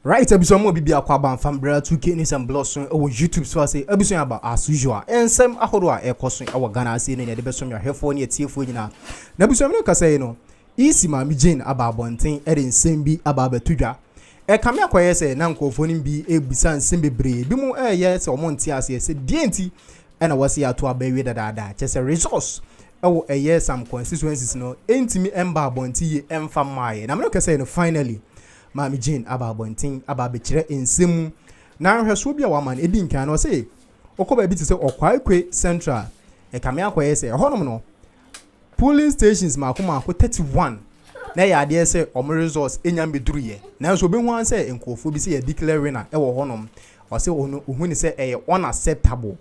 Right, ebiso mo bibia kwa ban fambra 2K ni some blossom o YouTube so say ebiso about as usual. Ensem ahodo a ekoso e Ghana ase ne de beso nhwefo ne tiefo nyina. Na ebiso me ka say no. Isi ma mi Jane aba bonten e de nsem bi aba batudwa. E kame akoye say na nkofo ni bi ebisa nsem bebre. Bi mu ye say omo nti ase say d0nt e na wase ato abawe dadaada. Che say resource ewo eye some constituencies no entimi emba bonti ye emfa maaye. Na me ka say no finally Mami Jane aba bontin aba bekire ensem na nhweso bia wa man edi nkan no say okoba bi te say okwaikwe central e kame akoye say honom no polling stations makoma 31 na ya ade say omo resource enyam beduruye na so be hu an say enkofo bi say e declare winner e wo honom o say ohun ni say e unacceptable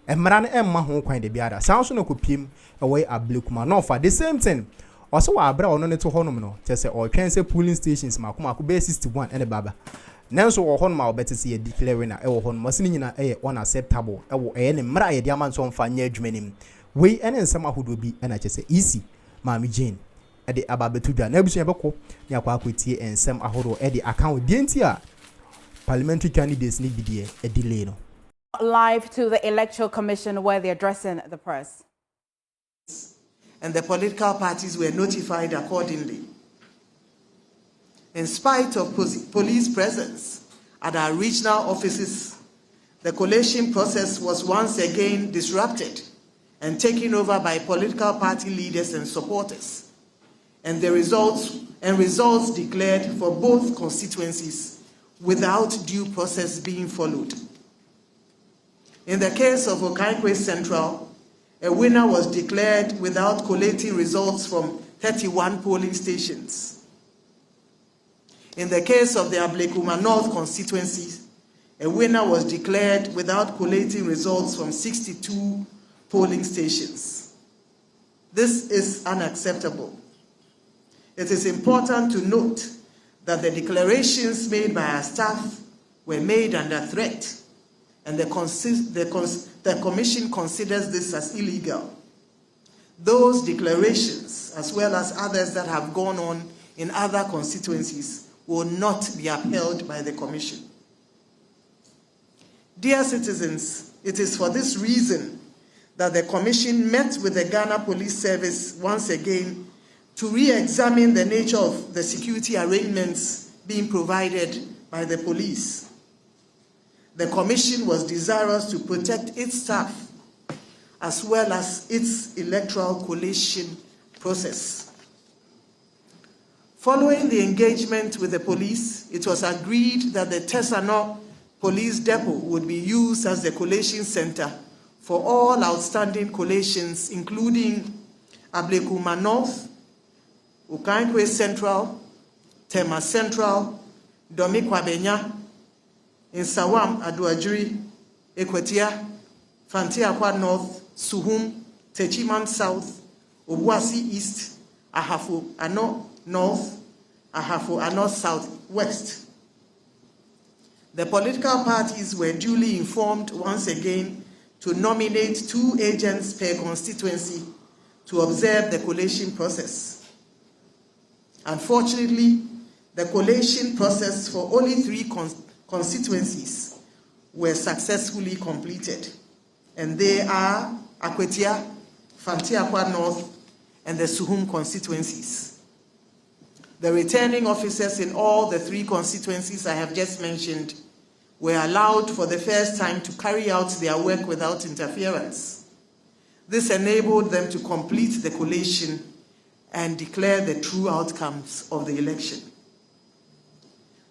emra na emma ho kwan de biada sanso no kopiem e wo ablekuma no for the same thing also wa abra ono ne to honom no te se o twen se polling stations makoma ko be 61 ene baba nanso wo honom a obete se ye declare na e wo honom masini nyina e unacceptable e wo e ne mra ye de amanso mfa nya adwumanim we ene nsam ahodo bi ena che se easy Mami Jane e de ababetudwa na abusu ye beko nya kwa akotie ensam ahodo e de account d0nt a parliamentary candidates ni bidie e delay no. Live to the Electoral Commission where they're addressing the press. And the political parties were notified accordingly. In spite of police presence at our regional offices, the collation process was once again disrupted and taken over by political party leaders and supporters, and the results declared for both constituencies without due process being followed. In the case of Okaikwe Central, a winner was declared without collating results from 31 polling stations. In the case of the Ablekuma North constituency, a winner was declared without collating results from 62 polling stations. This is unacceptable. It is important to note that the declarations made by our staff were made under threat, and the Commission considers this as illegal. Those declarations, as well as others that have gone on in other constituencies, will not be upheld by the Commission. Dear citizens, it is for this reason that the Commission met with the Ghana Police Service once again to re-examine the nature of the security arrangements being provided by the police. The Commission was desirous to protect its staff as well as its electoral collation process. Following the engagement with the police, it was agreed that the Tesano Police Depot would be used as the collation center for all outstanding collations, including Ablekuma North, Okaikwe Central, Tema Central, Domikwabenya, in Sawam, Aduajiri, Ekwetia, Fantiakwa North, Suhum, Techiman South, Obuasi East, Ahafo Ano North, Ahafo Ano South West. The political parties were duly informed once again to nominate 2 agents per constituency to observe the collation process. Unfortunately, the collation process for only 3 constituencies were successfully completed, and they are Akwetia, Fantiakwa North, and the Suhum constituencies. The returning officers in all the 3 constituencies I have just mentioned were allowed for the first time to carry out their work without interference. This enabled them to complete the collation and declare the true outcomes of the election.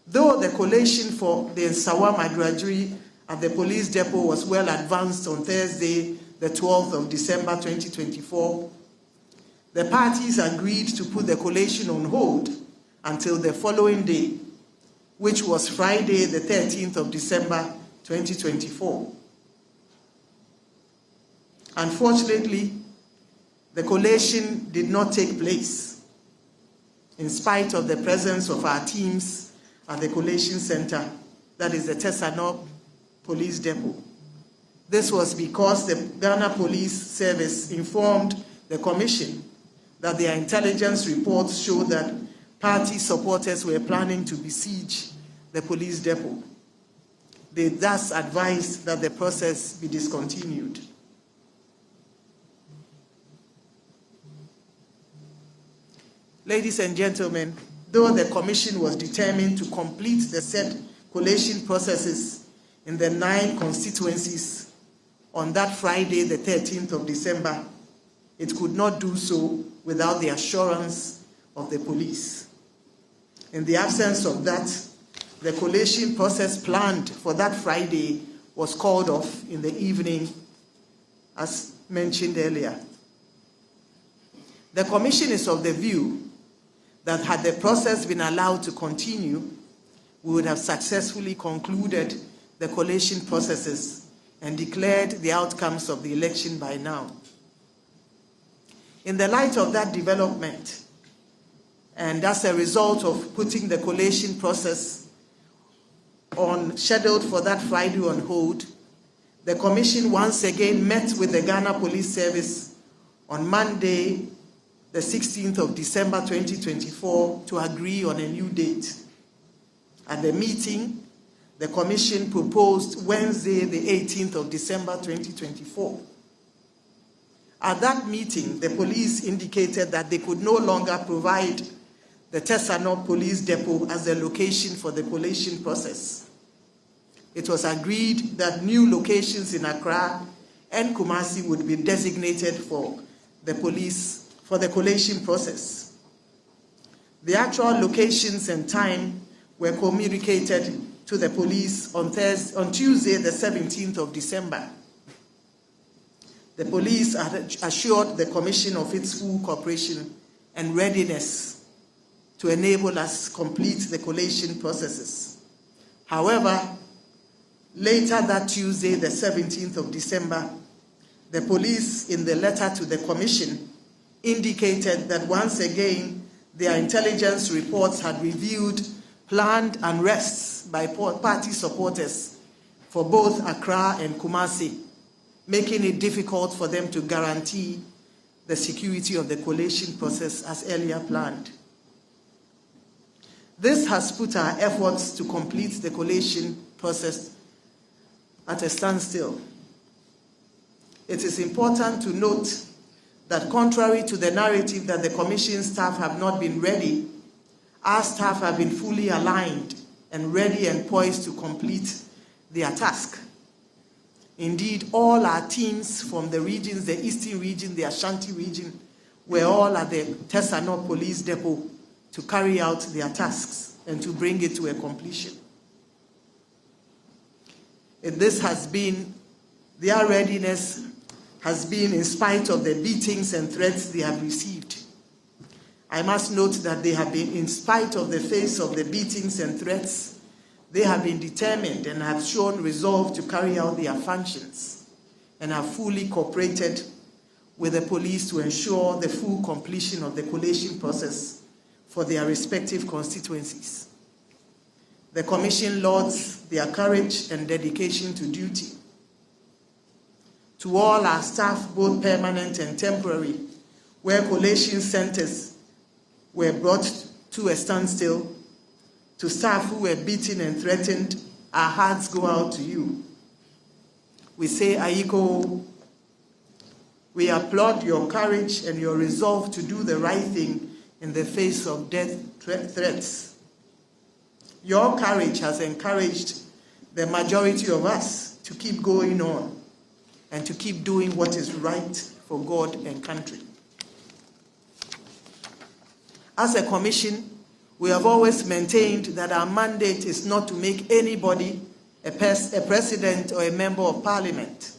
Though the collation for the Nsawam Aduajiri at the police depot was well advanced on Thursday, the 12th of December 2024, the parties agreed to put the collation on hold until the following day, which was Friday, the 13th of December 2024. Unfortunately, the collation did not take place, in spite of the presence of our teams at the collation center, that is the Tesano Police Depot. This was because the Ghana Police Service informed the Commission that their intelligence reports showed that party supporters were planning to besiege the police depot. They thus advised that the process be discontinued. Ladies and gentlemen, though the Commission was determined to complete the said collation processes in the 9 constituencies on that Friday, the 13th of December, it could not do so without the assurance of the police. In the absence of that, the collation process planned for that Friday was called off in the evening, as mentioned earlier. The Commission is of the view that had the process been allowed to continue, we would have successfully concluded the collation processes and declared the outcomes of the election by now. In the light of that development, and as a result of putting the collation process scheduled for that Friday on hold, the Commission once again met with the Ghana Police Service on Monday, the 16th of December 2024, to agree on a new date. At the meeting, the Commission proposed Wednesday, the 18th of December 2024. At that meeting, the police indicated that they could no longer provide the Tessanor Police Depot as the location for the collation process. It was agreed that new locations in Accra and Kumasi would be designated for the collation process. The actual locations and time were communicated to the police on Tuesday, the 17th of December. The police assured the Commission of its full cooperation and readiness to enable us complete the collation processes. However, later that Tuesday, the 17th of December, the police, in the letter to the Commission, indicated that once again their intelligence reports had revealed planned unrests by party supporters for both Accra and Kumasi, making it difficult for them to guarantee the security of the collation process as earlier planned. This has put our efforts to complete the collation process at a standstill. It is important to note that contrary to the narrative that the Commission staff have not been ready, our staff have been fully aligned and ready and poised to complete their task. Indeed, all our teams from the regions, the Eastern region, the Ashanti region, were all at the Tessanor Police Depot to carry out their tasks and to bring it to a completion. And this has been, their readiness has been in spite of the beatings and threats they have received. I must note that they have been, in spite of the face of the beatings and threats, they have been determined and have shown resolve to carry out their functions and have fully cooperated with the police to ensure the full completion of the collation process for their respective constituencies. The Commission lauds their courage and dedication to duty. To all our staff, both permanent and temporary, where collation centers were brought to a standstill, to staff who were beaten and threatened, our hearts go out to you. We say, Aiko, we applaud your courage and your resolve to do the right thing in the face of death threats. Your courage has encouraged the majority of us to keep going on and to keep doing what is right for God and country. As a Commission, we have always maintained that our mandate is not to make anybody a president or a member of Parliament.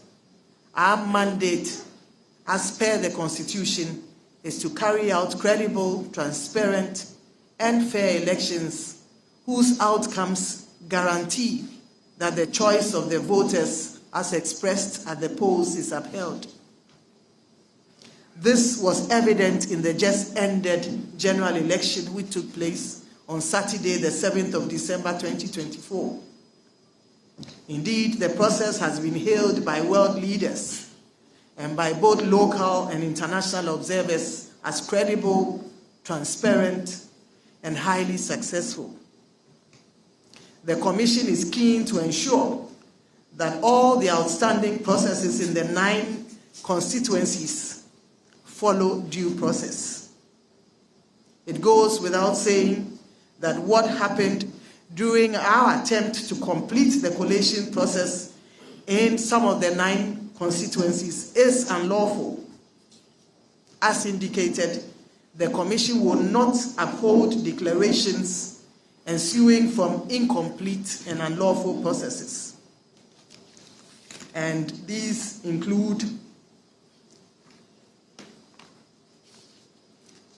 Our mandate, as per the Constitution, is to carry out credible, transparent, and fair elections whose outcomes guarantee that the choice of the voters as expressed at the polls is upheld. This was evident in the just ended general election which took place on Saturday, the 7th of December 2024. Indeed, the process has been hailed by world leaders and by both local and international observers as credible, transparent, and highly successful. the Commission is keen to ensure that all the outstanding processes in the 9 constituencies follow due process. It goes without saying that what happened during our attempt to complete the collation process in some of the 9 constituencies is unlawful. As indicated, the Commission will not uphold declarations ensuing from incomplete and unlawful processes. And these include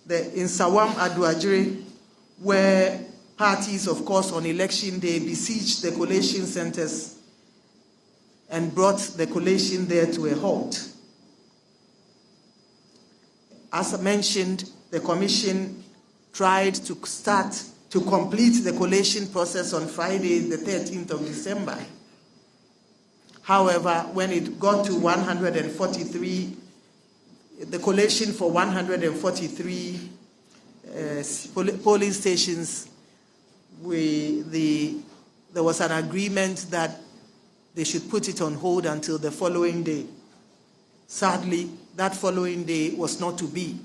in Sawam Aduajiri, where parties, of course, on election day besieged the collation centers and brought the collation there to a halt. As I mentioned, the Commission tried to complete the collation process on Friday, the 13th of December. However, when it got to 143, the collation for 143 polling stations, there was an agreement that they should put it on hold until the following day. Sadly, that following day was not to be,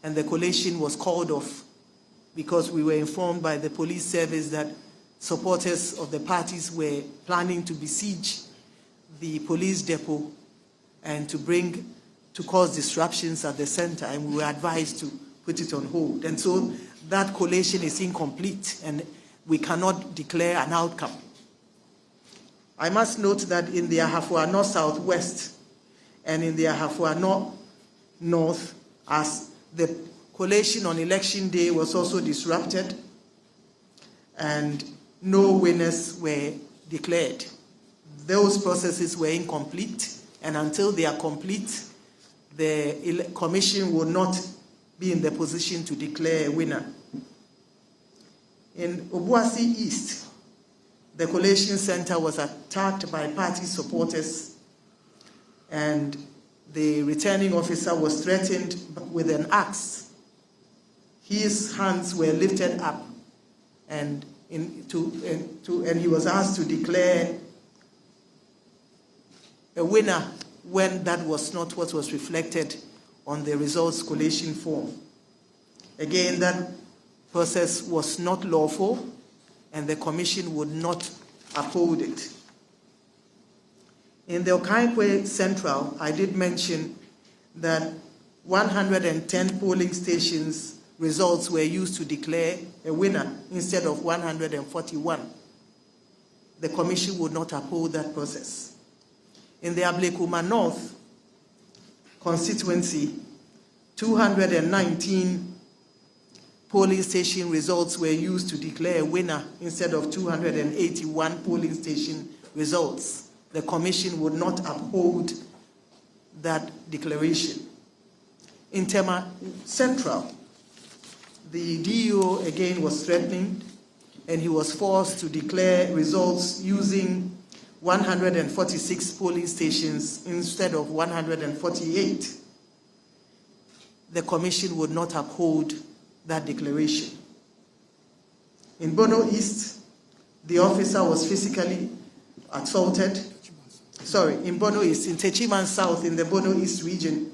and the collation was called off because we were informed by the police service that supporters of the parties were planning to besiege the police depot and to cause disruptions at the center, and we were advised to put it on hold. And so that collation is incomplete, and we cannot declare an outcome. I must note that in the Ahafua North Southwest and in the Ahafua North, as the collation on election day was also disrupted and no winners were declared. Those processes were incomplete, and until they are complete, the Commission will not be in the position to declare a winner. In Obuasi East, the collation center was attacked by party supporters, and the returning officer was threatened with an axe. His hands were lifted up, and he was asked to declare a winner when that was not what was reflected on the results collation form. Again, that process was not lawful, and the Commission would not uphold it. In the Okaikwe Central, I did mention that 110 polling stations results were used to declare a winner instead of 141. The Commission would not uphold that process. In the Ablekuma North constituency, 219 polling station results were used to declare a winner instead of 281 polling station results. The Commission would not uphold that declaration. In Tema Central, the DO again was threatened, and he was forced to declare results using 146 polling stations instead of 148. The Commission would not uphold that declaration. In Bono East, the officer was physically assaulted. In Bono East, in Techiman South, in the Bono East region,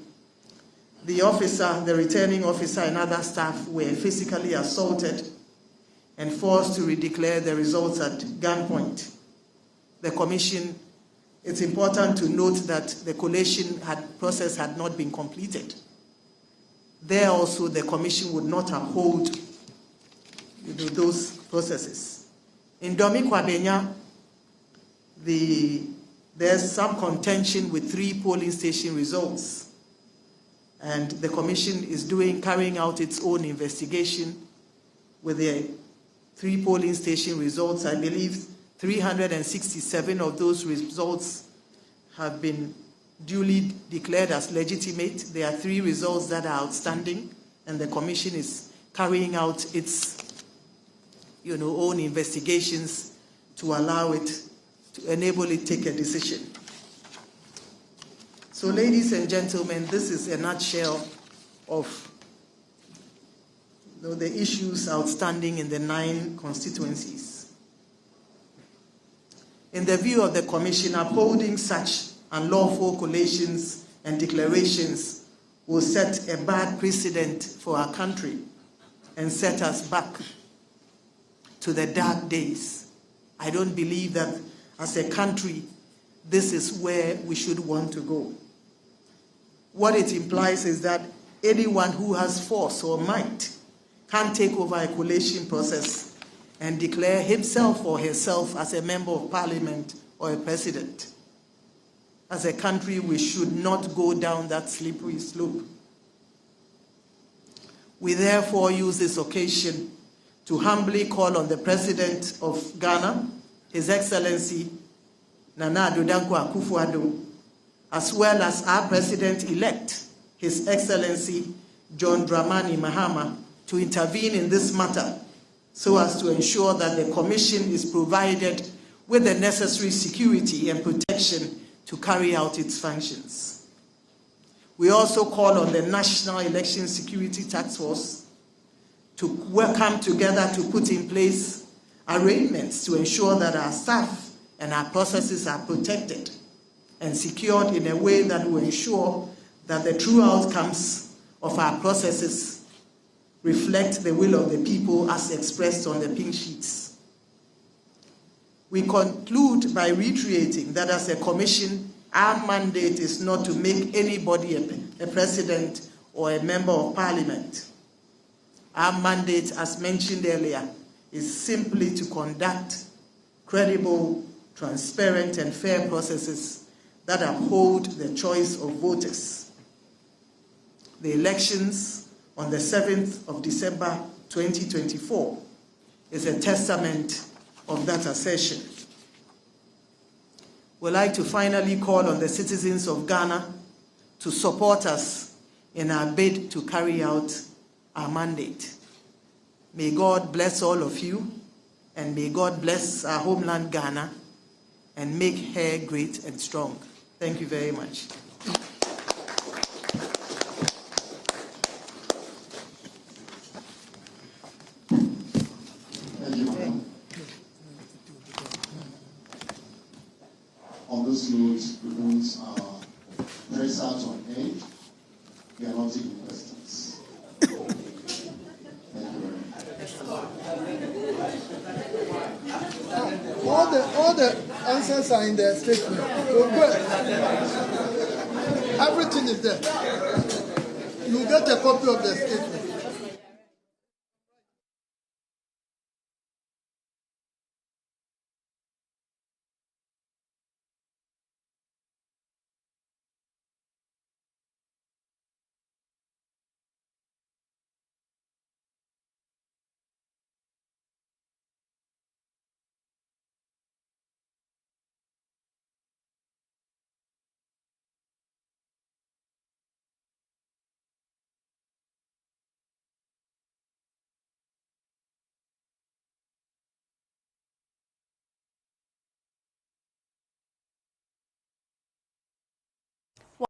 the officer, the returning officer, and other staff were physically assaulted and forced to redeclare the results at gunpoint. The Commission, it's important to note that the collation process had not been completed. There also, the Commission would not uphold those processes. In Domi Kwabenya, there's some contention with 3 polling station results, and the Commission is carrying out its own investigation with the 3 polling station results. I believe 367 of those results have been duly declared as legitimate. There are 3 results that are outstanding, and the Commission is carrying out its own investigations to allow it, to enable it to take a decision. So, ladies and gentlemen, this is a nutshell of the issues outstanding in the 9 constituencies. In the view of the Commission, upholding such unlawful collations and declarations will set a bad precedent for our country and set us back to the dark days. I don't believe that as a country, this is where we should want to go. What it implies is that anyone who has force or might can take over a collation process and declare himself or herself as a member of parliament or a president. As a country, we should not go down that slippery slope. We therefore use this occasion to humbly call on the President of Ghana, His Excellency Nana Addo Dankwa Akufo-Addo, as well as our President-elect, His Excellency John Dramani Mahama, to intervene in this matter so as to ensure that the Commission is provided with the necessary security and protection to carry out its functions. We also call on the National Election Security Task Force to come together to put in place arrangements to ensure that our staff and our processes are protected and secured in a way that will ensure that the true outcomes of our processes reflect the will of the people as expressed on the pink sheets. We conclude by reiterating that as a Commission, our mandate is not to make anybody a president or a member of parliament. Our mandate, as mentioned earlier, is simply to conduct credible, transparent, and fair processes that uphold the choice of voters. The elections on the 7th of December 2024 is a testament of that assertion. We'd like to finally call on the citizens of Ghana to support us in our bid to carry out our mandate. May God bless all of you, and may God bless our homeland Ghana and make her great and strong. Thank you very much. On this note, we want our press out on edge. We are not taking questions. Thank you very much. All the answers are in the statement. Everything is there. You get a copy of the statement.